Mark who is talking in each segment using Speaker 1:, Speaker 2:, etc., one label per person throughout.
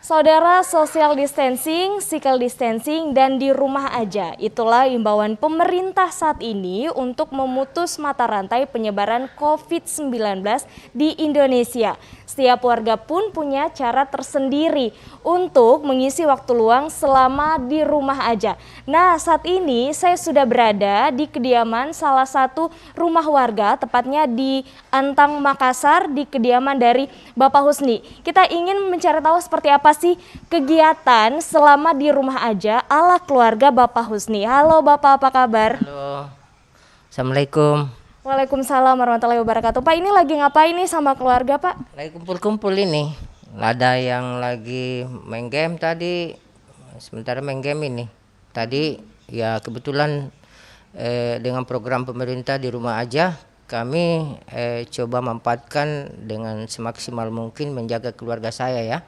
Speaker 1: Saudara, social distancing, physical distancing, dan di rumah aja. Itulah imbauan pemerintah saat ini untuk memutus mata rantai penyebaran COVID-19 di Indonesia. Setiap warga pun punya cara tersendiri untuk mengisi waktu luang selama di rumah aja. Nah, saat ini saya sudah berada di kediaman salah satu rumah warga, tepatnya di Antang, Makassar, di kediaman dari Bapak Husni. Kita ingin mencari tahu seperti apa sih kegiatan selama di rumah aja ala keluarga Bapak Husni. Halo Bapak, apa kabar?
Speaker 2: Halo, Assalamualaikum.
Speaker 1: Waalaikumsalam warahmatullahi wabarakatuh. Pak, ini lagi ngapain nih sama keluarga, Pak?
Speaker 2: Lagi kumpul-kumpul ini. Ada yang lagi main game tadi, sementara main game ini. Tadi ya kebetulan dengan program pemerintah di rumah aja, kami coba manfaatkan dengan semaksimal mungkin menjaga keluarga saya ya.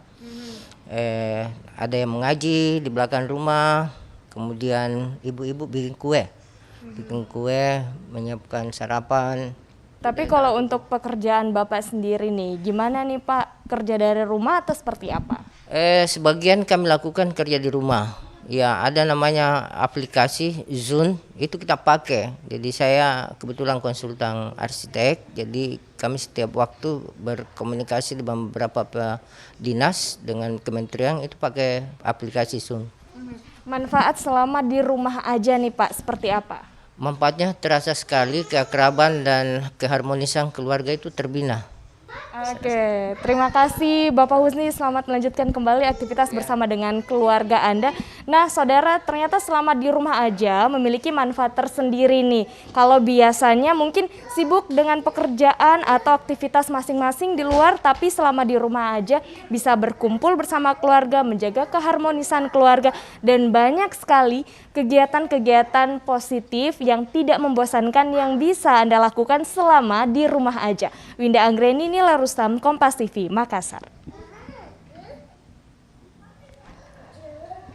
Speaker 2: Ada yang mengaji di belakang rumah, kemudian ibu-ibu bikin kue, menyiapkan sarapan.
Speaker 1: Tapi kalau untuk pekerjaan Bapak sendiri nih, gimana nih Pak? Kerja dari rumah atau seperti apa?
Speaker 2: Sebagian kami lakukan kerja di rumah. Ya, ada namanya aplikasi Zoom, itu kita pakai. Jadi saya kebetulan konsultan arsitek, jadi kami setiap waktu berkomunikasi dengan beberapa dinas dengan kementerian itu pakai aplikasi Zoom.
Speaker 1: Manfaat selama di rumah aja nih Pak, seperti apa?
Speaker 2: Manfaatnya terasa sekali, keakraban dan keharmonisan keluarga itu terbina.
Speaker 1: Oke, terima kasih Bapak Husni. Selamat melanjutkan kembali aktivitas bersama dengan keluarga Anda. Nah, saudara, ternyata selama di rumah aja memiliki manfaat tersendiri nih. Kalau biasanya mungkin sibuk dengan pekerjaan atau aktivitas masing-masing di luar, tapi selama di rumah aja bisa berkumpul bersama keluarga, menjaga keharmonisan keluarga, dan banyak sekali kegiatan-kegiatan positif yang tidak membosankan yang bisa Anda lakukan selama di rumah aja. Winda Anggreni, Nila Rustam, Kompas TV, Makassar.